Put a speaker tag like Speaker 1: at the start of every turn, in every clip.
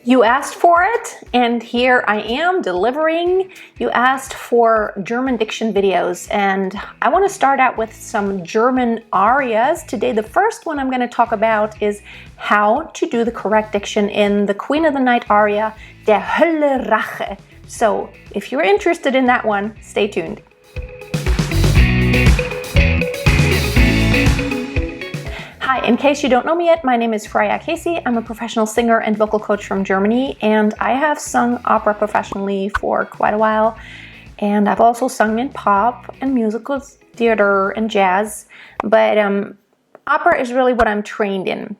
Speaker 1: You asked for it, and here I am delivering. You asked for German diction videos, and I want to start out with some German arias. Today, the first one I'm going to talk about is how to do the correct diction in the Queen of the Night aria, Der Hölle Rache. So, if you're interested in that one, stay tuned. Hi, in case you don't know me yet, my name is Freya. I'm a professional singer and vocal coach from Germany, and I have sung opera professionally for quite a while. And I've also sung in pop and musicals, theater and jazz, but opera is really what I'm trained in.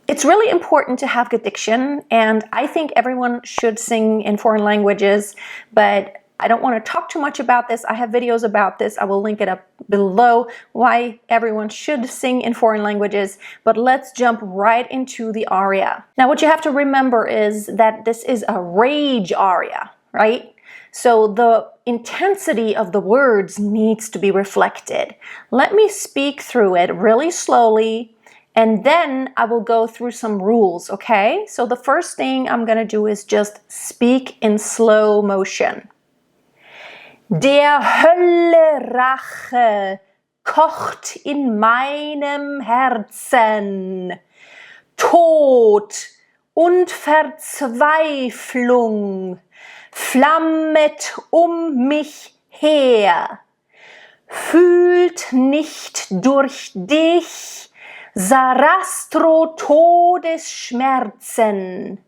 Speaker 1: It's really important to have good diction, and I think everyone should sing in foreign languages, but I don't want to talk too much about this. I have videos about this. I will link it up below, why everyone should sing in foreign languages. But let's jump right into the aria. Now, what you have to remember is that this is a rage aria, right? So the intensity of the words needs to be reflected. Let me speak through it really slowly, and then I will go through some rules, okay? So the first thing I'm going to do is just speak in slow motion. Der Hölle Rache kocht in meinem Herzen. Tod und Verzweiflung flammet mich her. Fühlt nicht durch dich Sarastro Todesschmerzen.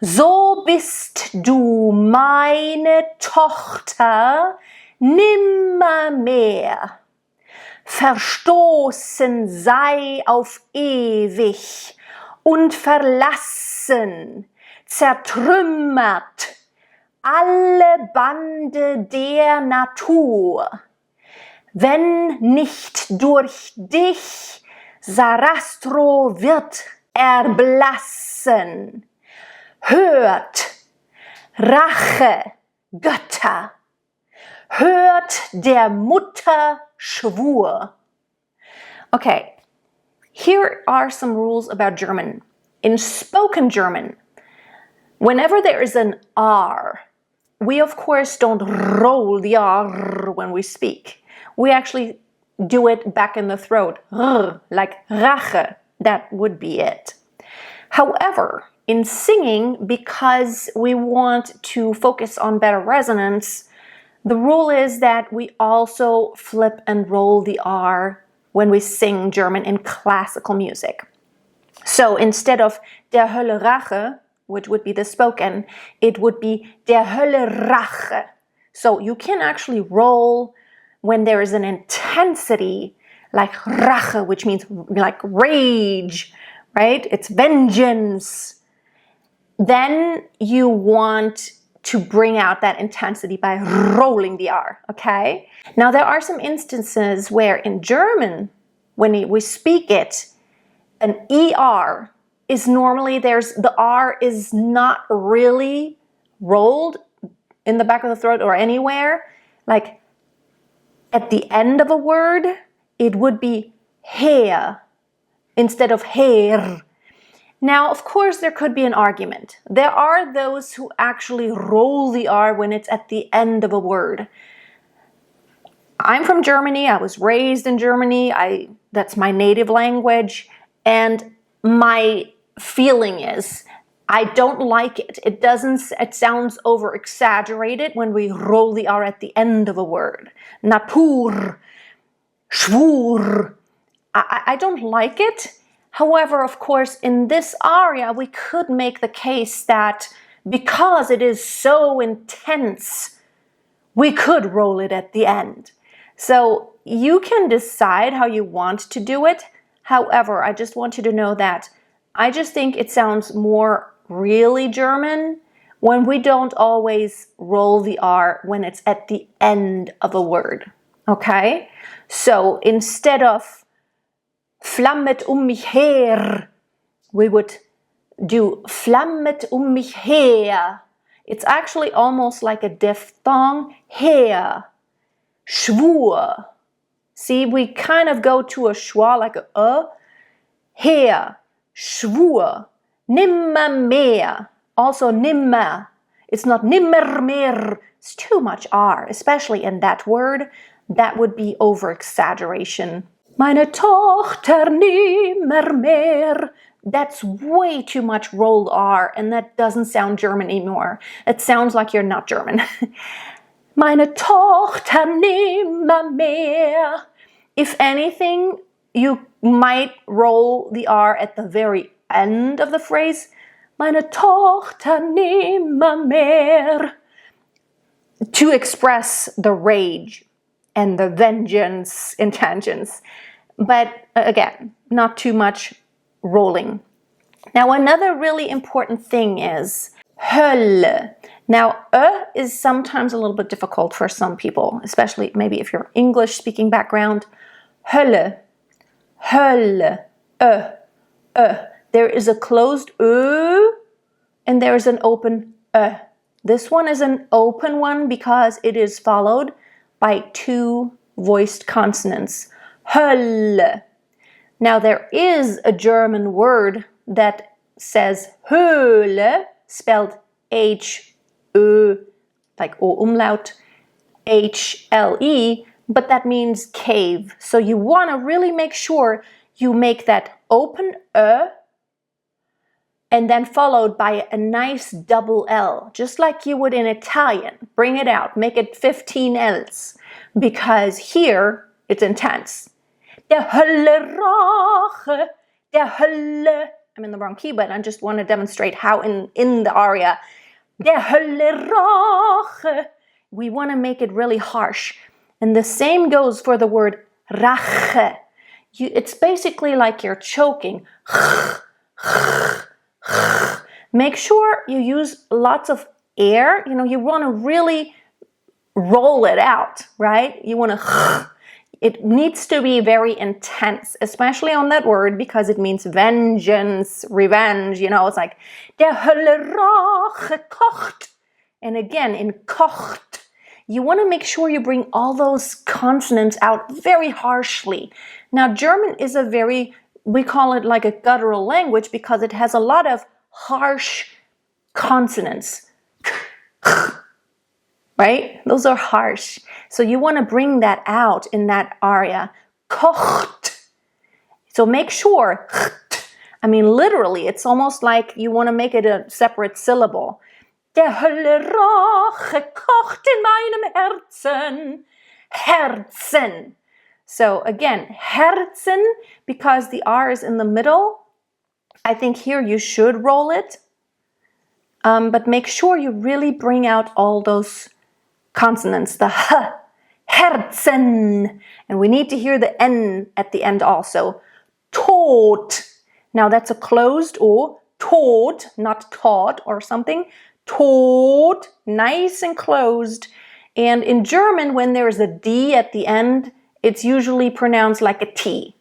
Speaker 1: So bist du meine Tochter nimmermehr. Verstoßen sei auf ewig und verlassen, zertrümmert alle Bande der Natur. Wenn nicht durch dich, Sarastro wird erblassen. Hört, Rache, Götter, hört der Mutter Schwur. Okay, here are some rules about German. In spoken German, whenever there is an R, we of course don't roll the R when we speak. We actually do it back in the throat, like Rache, that would be it. However, in singing, because we want to focus on better resonance, the rule is that we also flip and roll the R when we sing German in classical music. So instead of Der Hölle Rache, which would be the spoken, it would be Der Hölle Rache. So you can actually roll when there is an intensity, like Rache, which means like rage, right? It's vengeance. Then you want to bring out that intensity by rolling the R, okay? Now, there are some instances where in German, when we speak it, an ER is normally the R is not really rolled in the back of the throat or anywhere. Like at the end of a word, it would be her instead of her. Now, of course, there could be an argument. There are those who actually roll the R when it's at the end of a word. I'm from Germany. I was raised in Germany. That's my native language. And my feeling is I don't like it. It sounds over exaggerated when we roll the R at the end of a word. Natur, Schwur. I don't like it. However, of course, in this aria, we could make the case that because it is so intense, we could roll it at the end. So you can decide how you want to do it. However, I just want you to know that I just think it sounds more really German when we don't always roll the R when it's at the end of a word. Okay? So instead of flammet mich her, we would do flammet mich her. It's actually almost like a diphthong, her. Schwur. See, we kind of go to a schwa, like a her. Schwur. Nimmermehr. Also nimmer. It's not nimmermehr. It's too much R, especially in that word. That would be over-exaggeration. Meine Tochter nimmermehr. That's way too much rolled R, and that doesn't sound German anymore. It sounds like you're not German. Meine Tochter nimmermehr. If anything, you might roll the R at the very end of the phrase. Meine Tochter nimmermehr. To express the rage and the vengeance intentions. But again, not too much rolling. Now, another really important thing is Hölle. Now, is sometimes a little bit difficult for some people, especially maybe if you're English-speaking background. Hölle, Hölle, There is a closed and there is an open This one is an open one because it is followed by 2 voiced consonants. Hölle. Now, there is a German word that says Höhle, spelled H-Ö, like O umlaut, H-L-E, but that means cave. So you want to really make sure you make that open and then followed by a nice double L, just like you would in Italian. Bring it out, make it 15 L's, because here it's intense. Der Hölle Rache, der Hölle. I'm in the wrong key, but I just want to demonstrate how in the aria. Der Hölle Rache. We want to make it really harsh. And the same goes for the word Rache. It's basically like you're choking. Make sure you use lots of air. You want to really roll it out, right? You want to... It needs to be very intense, especially on that word, because it means vengeance, revenge. It's like, der Hölle Rache kocht. And again, in kocht, you want to make sure you bring all those consonants out very harshly. Now, German is we call it like a guttural language because it has a lot of harsh consonants. Right? Those are harsh. So you want to bring that out in that aria. Kocht. So make sure, literally, it's almost like you want to make it a separate syllable. Der Hölle Rache kocht in meinem Herzen. Herzen. So again, Herzen, because the R is in the middle. I think here you should roll it. But make sure you really bring out all those consonants, the H, Herzen. And we need to hear the N at the end also. Tod. Now that's a closed O. Tod, not Tod or something. Tod, nice and closed. And in German, when there's a D at the end, it's usually pronounced like a T.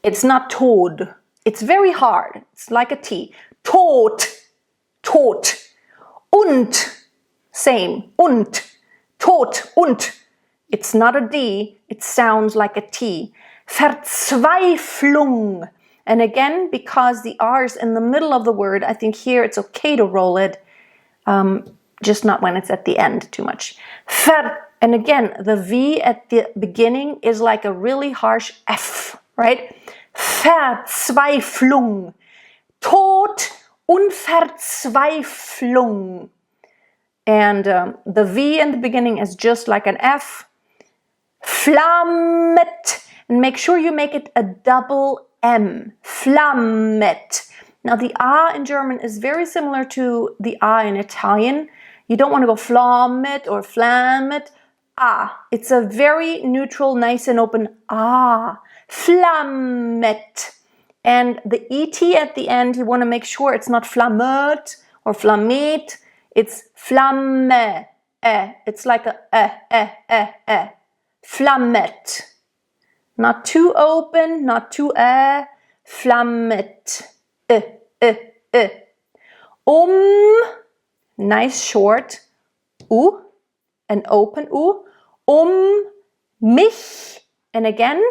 Speaker 1: It's not Tod. It's very hard. It's like a T. Tod, Tod. Und, same. Und, Tod, und. It's not a D. It sounds like a T. Verzweiflung. And again, because the R is in the middle of the word, I think here it's okay to roll it. Just not when it's at the end too much. And again, the V at the beginning is like a really harsh F, right? Verzweiflung. Tod und Verzweiflung. And the V in the beginning is just like an F. Flammet. And make sure you make it a double M. Flammet. Now the A in German is very similar to the A in Italian. You don't want to go flammet or flammet. Ah, it's a very neutral, nice and open ah. Flammet. And the ET at the end, you want to make sure it's not flammet or flammet. It's flamme. It's like a. Flammet. Not too open, not too Flammet. Nice short U, an open U. Mich. And again,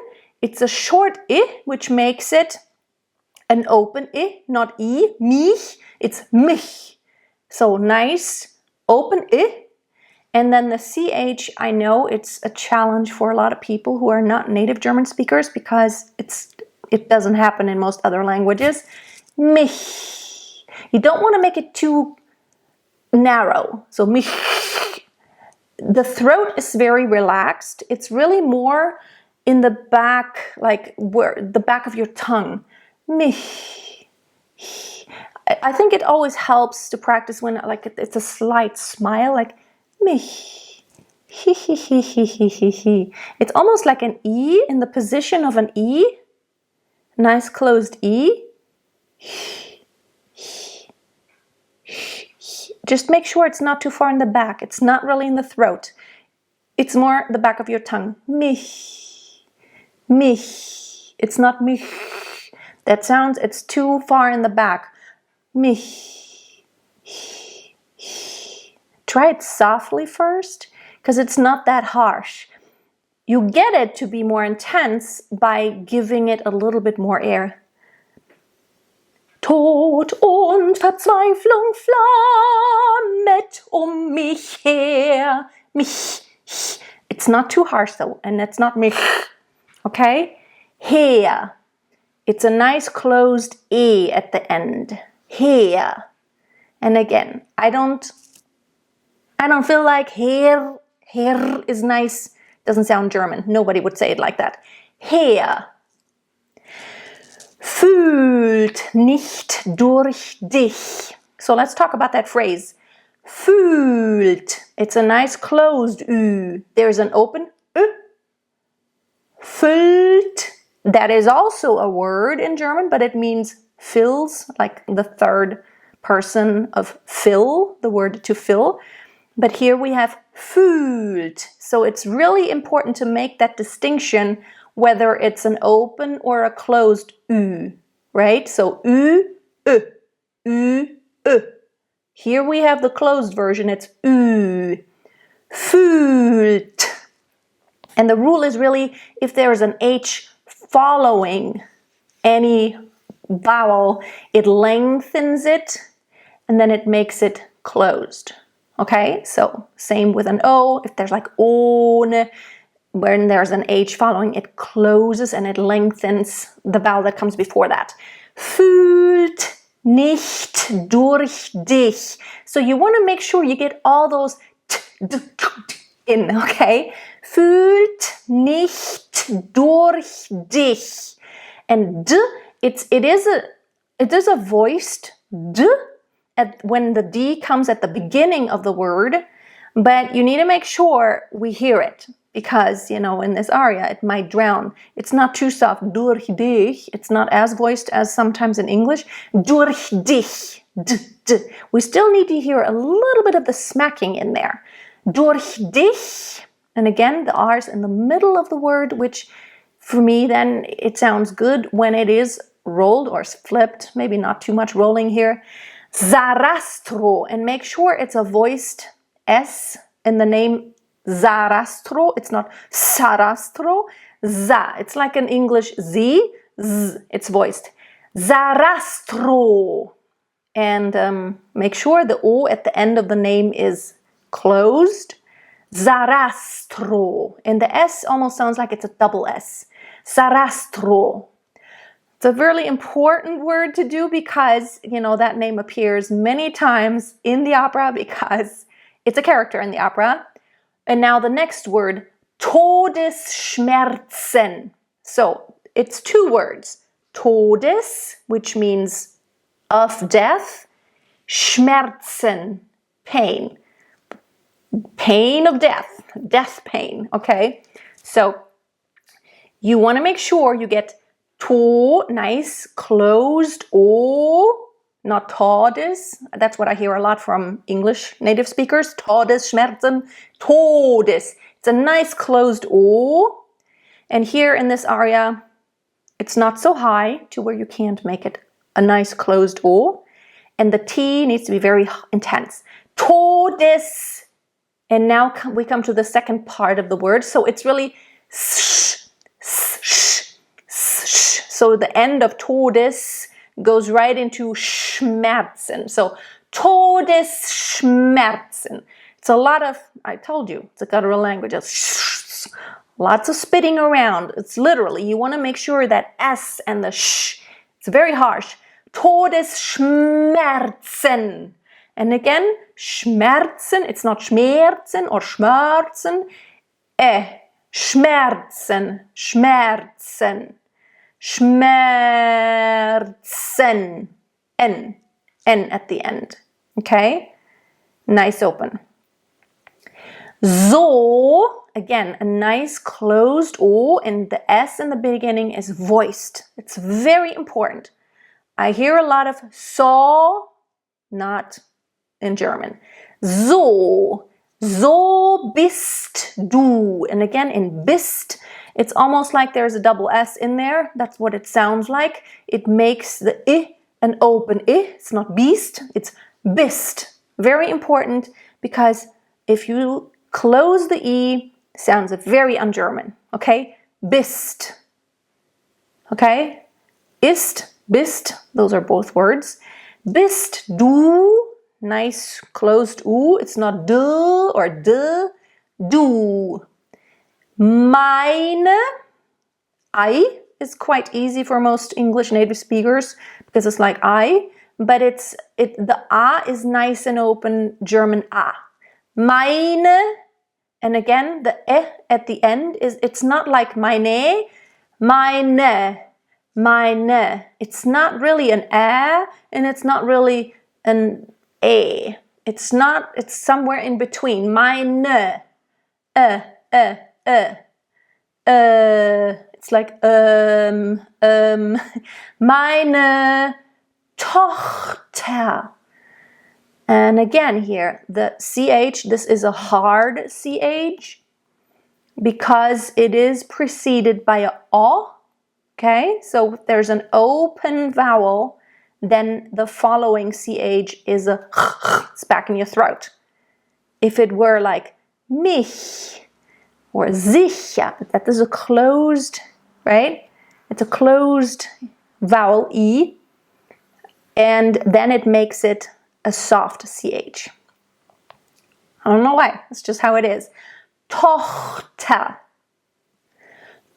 Speaker 1: it's a short I, which makes it an open I, not I, mich, it's mich. So nice, open I. And then the CH, I know it's a challenge for a lot of people who are not native German speakers because it doesn't happen in most other languages. Mich. You don't want to make it too narrow. So mich. The throat is very relaxed. It's really more in the back, like where the back of your tongue. Mich. I think it always helps to practice when like it's a slight smile, like mich. It's almost like an E in the position of an E. Nice closed E. Just make sure it's not too far in the back. It's not really in the throat. It's more the back of your tongue. Mich. Mich. It's not mich. That sounds, it's too far in the back. Mich. Try it softly first, because it's not that harsh. You get it to be more intense by giving it a little bit more air. Tod und Verzweiflung flammet mich her. Mich. It's not too harsh though, and it's not mich. Okay? Her. It's a nice closed E at the end. Her. And again, I don't feel like her is nice. Doesn't sound German. Nobody would say it like that. Her. Fühlt nicht durch dich. So let's talk about that phrase. Fühlt. It's a nice closed Ü. There's an open Ü. Füllt. That is also a word in German, but it means fills, like the third person of fill, the word to fill. But here we have fühlt. So it's really important to make that distinction whether it's an open or a closed Ü, right? So Ü, Ö, Ü, Ö. Here we have the closed version, it's Ü. Fühlt. And the rule is really if there is an H following any vowel, it lengthens it and then it makes it closed. Okay, so same with an O. If there's like ohne, when there's an H following, it closes and it lengthens the vowel that comes before that. Fühlt nicht durch dich. So you want to make sure you get all those t, d, t in, okay? Fühlt nicht durch dich. And d, it is a voiced d when the D comes at the beginning of the word, but you need to make sure we hear it because, you know, in this aria, it might drown. It's not too soft. Durch dich. It's not as voiced as sometimes in English. Durch dich. D, d. We still need to hear a little bit of the smacking in there. Durch dich. And again, the R's in the middle of the word, which for me then it sounds good when it is rolled or flipped. Maybe not too much rolling here. Sarastro, and make sure it's a voiced S in the name Sarastro. It's not Sarastro. Za. It's like an English Z. Z. It's voiced. Sarastro. And make sure the O at the end of the name is closed. Sarastro. And the S almost sounds like it's a double S. Sarastro. It's a really important word to do because, you know, that name appears many times in the opera because it's a character in the opera. And now the next word, Todesschmerzen. So it's two words. Todes, which means of death. Schmerzen, pain. Pain of death. Death pain, okay? So you want to make sure you get to, nice, closed, O, not todes. That's what I hear a lot from English native speakers. Todesschmerzen, todes. It's a nice closed O. And here in this aria, it's not so high to where you can't make it a nice closed O. And the T needs to be very intense. Todes. And now we come to the second part of the word. So it's really sh, sh, sh. So the end of todes goes right into Schmerzen. So Todesschmerzen. It's a lot of, I told you, it's a guttural language. It's lots of spitting around. It's literally, you want to make sure that S and the sh, it's very harsh. Todesschmerzen. And again, Schmerzen, it's not Schmerzen or Schmerzen. Schmerzen, Schmerzen, Schmerzen. N at the end. Okay? Nice open. So, again, a nice closed O, and the S in the beginning is voiced. It's very important. I hear a lot of so, not in German. So bist du. And again, in bist, it's almost like there's a double S in there. That's what it sounds like. It makes the I an open I. It's not beast, it's bist. Very important, because if you close the E, sounds very un-German. Okay? Bist. Okay? Ist, bist, those are both words. Bist du, nice closed U. It's not d or d, du. Meine, I is quite easy for most English native speakers because it's like I, but the A is nice and open German A. Meine, and again the E at the end it's not like meine, meine. It's not really an A and it's not really an A. It's somewhere in between. Meine. It's like meine Tochter. And again here, the CH, this is a hard CH because it is preceded by a O. Okay, so if there's an open vowel, then the following CH is a it's back in your throat. If it were like mich or sicher, that is a closed, right? It's a closed vowel E, and then it makes it a soft CH. I don't know why, it's just how it is. Tochter.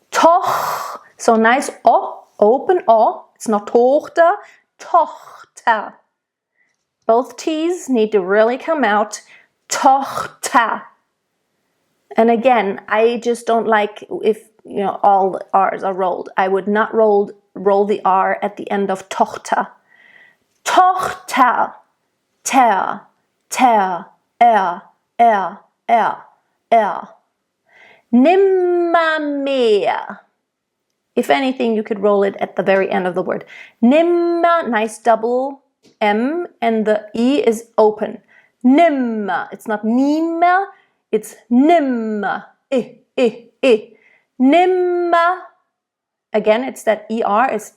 Speaker 1: Toch. So nice O, open O. It's not Tochter, Tochter. Both T's need to really come out. Tochter. And again, I just don't like if all the R's are rolled. I would not roll the R at the end of Tochter. Tochter. Ter. R. Nimmermehr. If anything, you could roll it at the very end of the word. Nimmer, nice double M, and the E is open. Nimmer. It's not nimmer, it's nimmer. Nimmer. Again, it's that ER, it's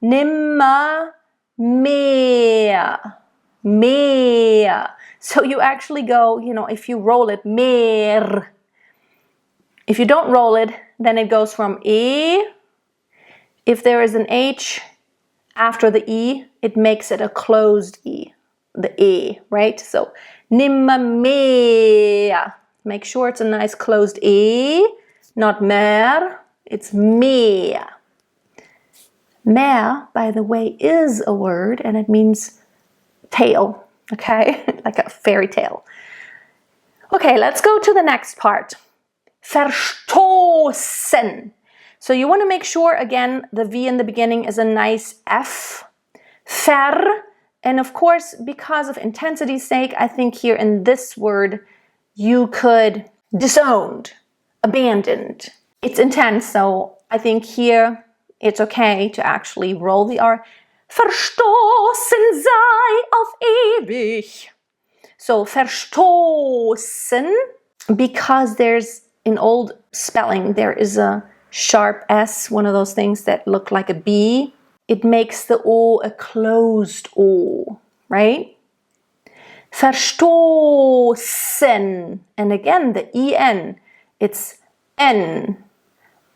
Speaker 1: nimmer mehr. Mehr. So you actually go, if you roll it, mehr. If you don't roll it, then it goes from E. If there is an H after the E, it makes it a closed E, the E, right? So, nimmermehr. Make sure it's a nice closed E, not mehr, it's mehr. Mehr, by the way, is a word, and it means tale, okay? Like a fairy tale. Okay, let's go to the next part. Verstoßen. So you want to make sure, again, the V in the beginning is a nice F. Ver. And of course, because of intensity's sake, I think here in this word, you could disowned, abandoned. It's intense, so I think here it's okay to actually roll the R. Verstoßen sei auf ewig. So verstoßen, because there's in old spelling, there is a sharp S, one of those things that look like a B. It makes the O a closed O, right? Verstoßen. And again, the EN, it's N.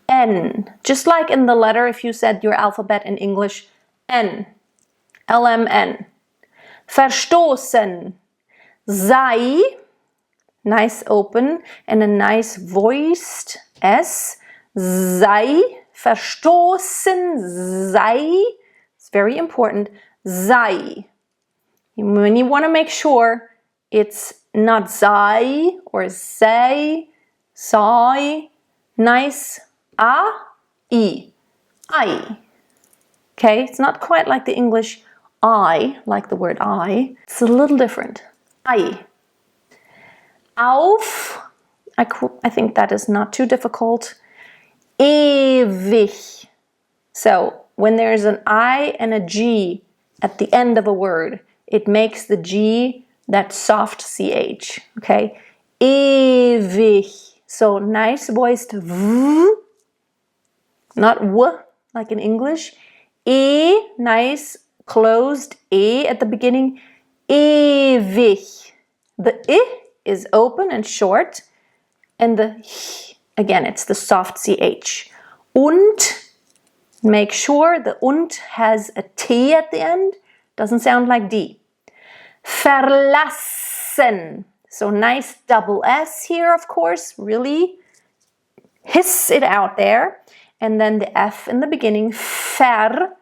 Speaker 1: N. Just like in the letter, if you said your alphabet in English, N. LMN. Verstoßen. Sei. Nice open and a nice voiced S. Sei. Verstoßen. Sei. It's very important. Sei. When you want to make sure it's not sei or say, sai. Nice. I. Okay, it's not quite like the English I, like the word I. It's a little different. I. Auf. I think that is not too difficult. Ewig. So when there's an I and a G at the end of a word, it makes the G that soft CH. Okay? Ewig. So nice voiced V, not W like in English. E, nice closed E at the beginning. Ewig. The I is open and short, and the H, again, it's the soft CH. Und, make sure the und has a T at the end, doesn't sound like D. Verlassen. So nice double S here, of course, really hiss it out there. And then the F in the beginning, ver.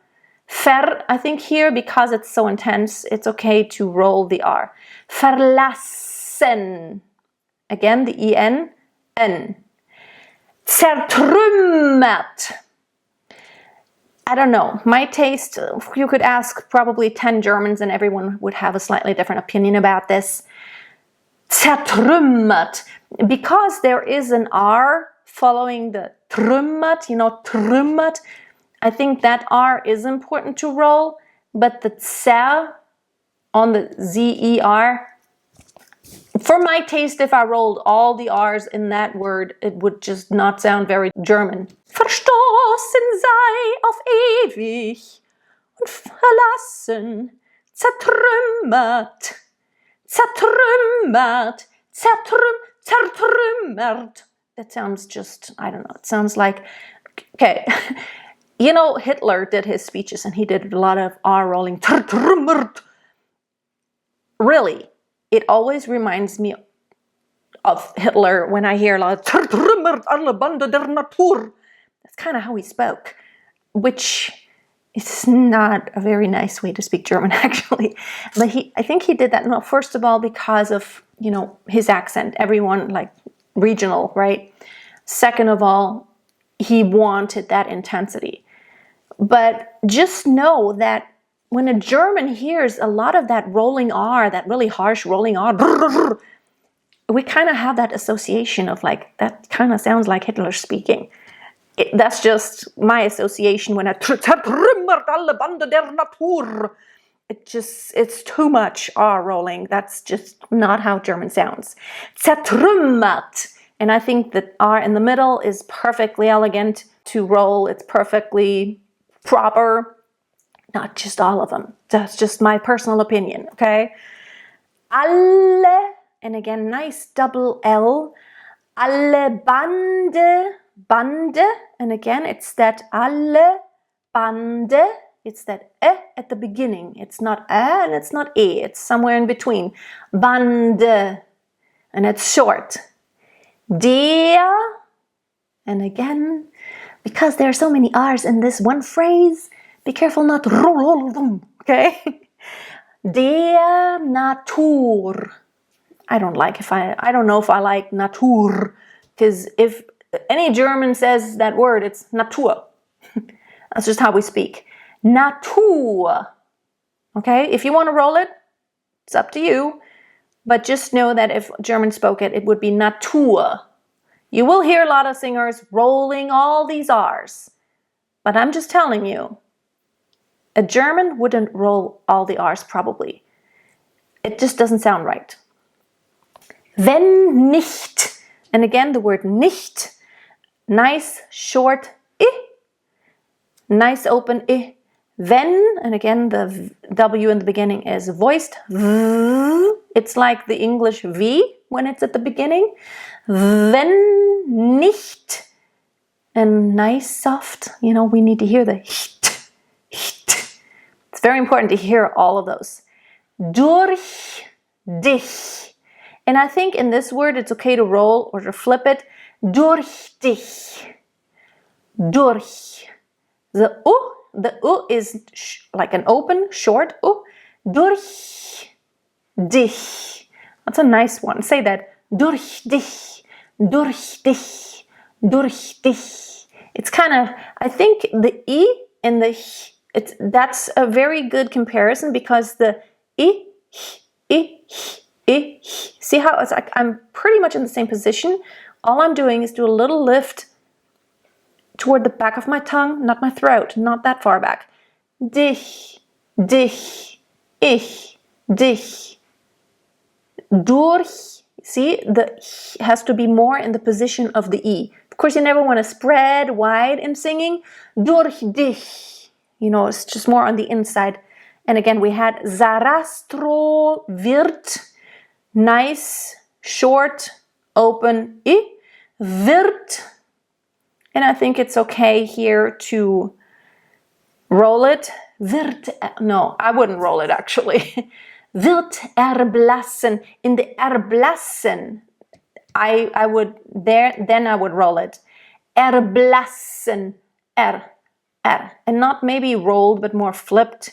Speaker 1: Ver, I think here, because it's so intense, it's okay to roll the R. Verlassen. Again, the EN, N. Zertrümmert. I don't know. My taste, you could ask probably 10 Germans and everyone would have a slightly different opinion about this. Zertrümmert. Because there is an R following the trümmert, trümmert, I think that R is important to roll, but the zer on the Z-E-R, for my taste, if I rolled all the R's in that word, it would just not sound very German. Verstoßen sei auf ewig und verlassen, zertrümmert, zertrümmert, zertrümmert. It sounds just, I don't know, it sounds like, okay. You know, Hitler did his speeches and he did a lot of R rolling. Really, it always reminds me of Hitler when I hear a lot of alle Bande der Natur. That's kind of how he spoke, which is not a very nice way to speak German, actually. But I think he did that, no, first of all, because of, his accent. Everyone, like, regional, right? Second of all, he wanted that intensity. But just know that when a German hears a lot of that rolling R, that really harsh rolling R, we kind of have that association of like, that kind of sounds like Hitler speaking. That's just my association when I zertrümmert alle Bande der Natur. It's too much R rolling. That's just not how German sounds. Zertrümmert. And I think that R in the middle is perfectly elegant to roll. It's perfectly proper. Not just all of them. That's just my personal opinion, okay? Alle, and again, nice double L. Alle Bande, Bande, and again, it's that alle Bande. It's that at the beginning. It's not and it's not e. It's somewhere in between. Bande, and it's short. Der, and again, because there are so many R's in this one phrase, be careful not to roll all of them, okay? Der Natur. I don't know if I like Natur, because if any German says that word, it's Natur. That's just how we speak. Natur. Okay, if you want to roll it, it's up to you. But just know that if German spoke it, it would be Natur. You will hear a lot of singers rolling all these R's. But I'm just telling you, a German wouldn't roll all the R's probably. It just doesn't sound right. Wenn nicht. And again, the word nicht. Nice, short, I. Nice, open, I. Wenn, and again, the W in the beginning is voiced. V. It's like the English V when it's at the beginning. Wenn nicht. and nice, soft. You know, we need to hear the hit, hit. It's very important to hear all of those. Durch dich. And I think in this word, it's okay to roll or to flip it. Durch dich. Durch. The U is like an open, short U. Durch dich. That's a nice one. Say that. Durch dich. Durch dich. Durch dich. It's kind of, I think the I and the H, that's a very good comparison because the I, see how it's like I'm pretty much in the same position. All I'm doing is do a little lift toward the back of my tongue, not my throat, not that far back. Dich, dich, ich, dich. Durch, see, the has to be more in the position of the I. Of course, you never want to spread wide in singing. Durch dich, you know, it's just more on the inside. And again, we had Sarastro wird, nice, short, open, I, wird. And I think it's okay here to roll it. Wird, no, I wouldn't roll it actually. Wird erblassen. In the erblassen, I would, then I would roll it. Erblassen, and not maybe rolled, but more flipped.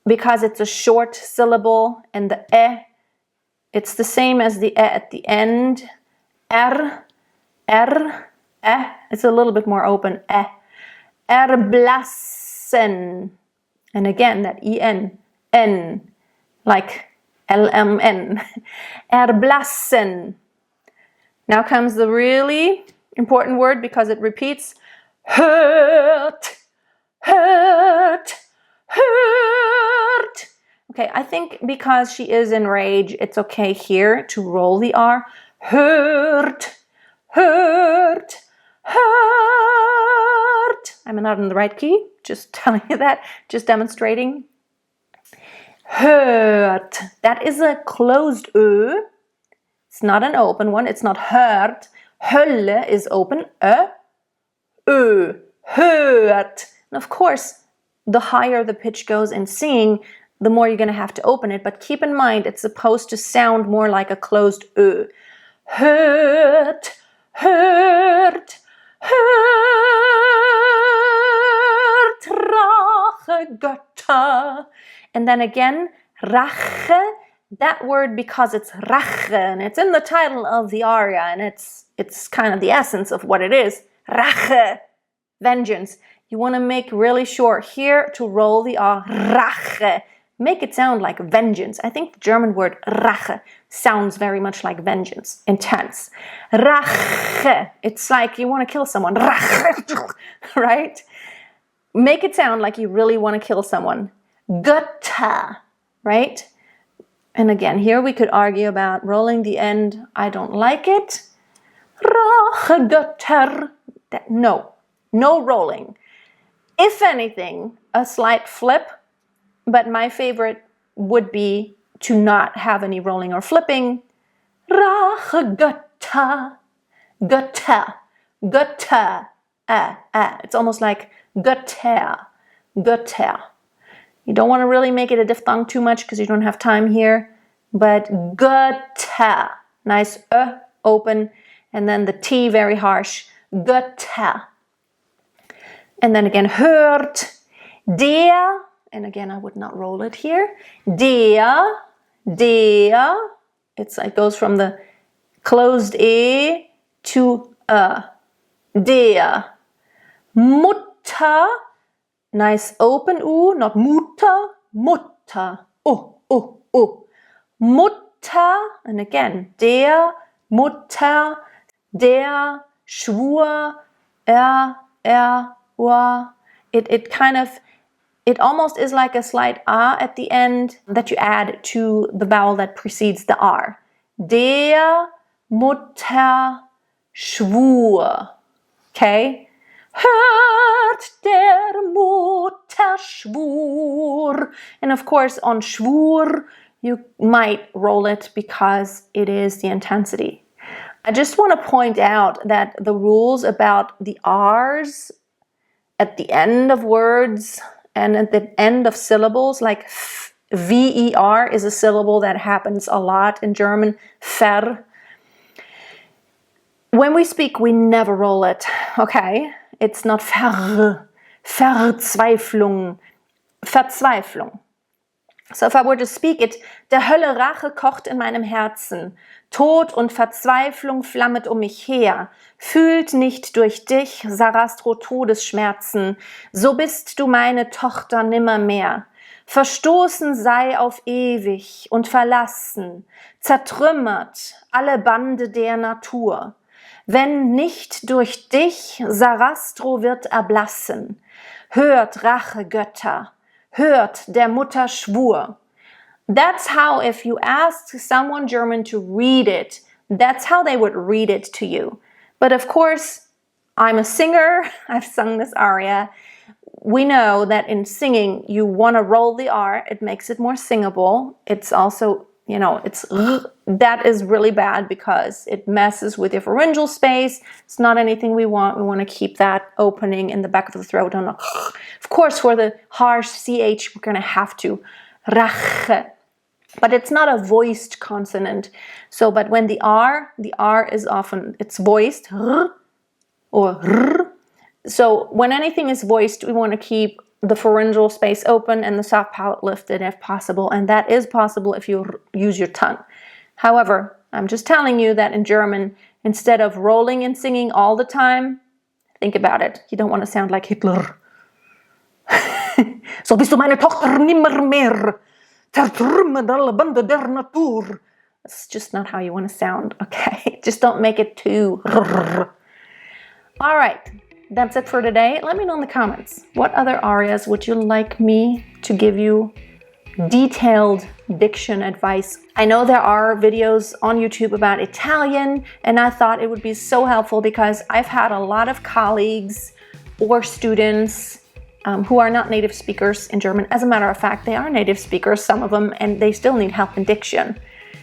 Speaker 1: Because it's a short syllable and the it's the same as the at the end. It's a little bit more open. Erblassen. And again, that N, like LMN. Erblassen. Now comes the really important word because it repeats. Hört, hört, hört. Okay, I think because she is in rage, it's okay here to roll the R. Hört, hört, hört. I'm not in the right key, just telling you that, just demonstrating. Hört. That is a closed Ö. It's not an open one. It's not hört. Hölle is open. Ö. Hört. And of course, the higher the pitch goes in singing, the more you're going to have to open it. But keep in mind, it's supposed to sound more like a closed Ö. Hört, hört, hört, Rache, Götter. And then again, Rache, that word, because it's Rache, and it's in the title of the aria, and it's kind of the essence of what it is. Rache, vengeance. You want to make really sure here to roll the R. Rache. Make it sound like vengeance. I think the German word Rache sounds very much like vengeance. Intense. Rache. It's like you want to kill someone. Rache. Right? Make it sound like you really want to kill someone. Götter. Right? And again, here we could argue about rolling the end. I don't like it. Rache, Götter. No rolling. If anything, a slight flip, but my favorite would be to not have any rolling or flipping. Rache, Götter, Götter, Götter, It's almost like Götter, Götter. You don't want to really make it a diphthong too much because you don't have time here, but Götter, nice open, and then the T very harsh, Götter. And then again, hört, der, and again, I would not roll it here. Der, it goes from the closed E to Der. Mutter, nice open U, not Mutter, Mutter. Mutter, and again, der, Mutter, der, Schwur, it almost is like a slight A at the end that you add to the vowel that precedes the R. Der Mutter Schwur. Okay? Hört der Mutter Schwur. And of course, on Schwur, you might roll it because it is the intensity. I just want to point out that the rules about the R's at the end of words and at the end of syllables, like ver is a syllable that happens a lot in German, ver. When we speak, we never roll it, okay? It's not Verzweiflung, Verzweiflung. So if I were to speak it, der Hölle Rache kocht in meinem Herzen. Tod und Verzweiflung flammet mich her. Fühlt nicht durch dich, Sarastro, Todesschmerzen. So bist du meine Tochter nimmermehr. Verstoßen sei auf ewig und verlassen. Zertrümmert alle Bande der Natur. Wenn nicht durch dich, Sarastro wird erblassen. Hört, Rache, Götter. Hört, der Mutter Schwur. That's how, if you ask someone German to read it, that's how they would read it to you. But of course, I'm a singer. I've sung this aria. We know that in singing, you want to roll the R. It makes it more singable. It's also, you know, that is really bad because it messes with your pharyngeal space. It's not anything we want. We want to keep that opening in the back of the throat. And of course, for the harsh CH, we're going to have to Rache. But it's not a voiced consonant. So, but when the R is often, it's voiced, or r. So when anything is voiced, we want to keep the pharyngeal space open and the soft palate lifted if possible. And that is possible if you use your tongue. However, I'm just telling you that in German, instead of rolling and singing all the time, think about it. You don't want to sound like Hitler. So bist du meine Tochter nimmermehr. Zertrümmert alle Bande der Natur. That's just not how you want to sound, okay? Just don't make it too. All right, that's it for today. Let me know in the comments. What other arias would you like me to give you detailed diction advice? I know there are videos on YouTube about Italian, and I thought it would be so helpful because I've had a lot of colleagues or students who are not native speakers in German. As a matter of fact, they are native speakers, some of them, and they still need help in diction.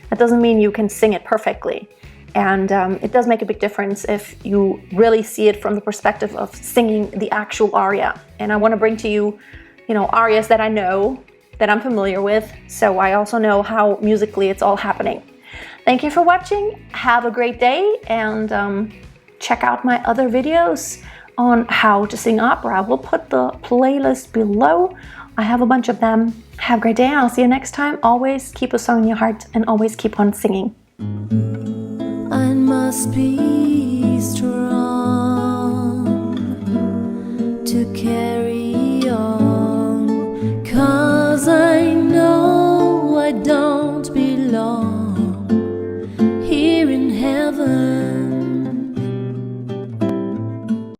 Speaker 1: That doesn't mean you can sing it perfectly. And it does make a big difference if you really see it from the perspective of singing the actual aria. And I want to bring to you, arias that I know, that I'm familiar with, so I also know how musically it's all happening. Thank you for watching. Have a great day, and check out my other videos on how to sing opera. I will put the playlist below. I have a bunch of them. Have a great day, and I'll see you next time. Always keep a song in your heart, and always keep on singing.
Speaker 2: I must be strong to carry on, 'cause I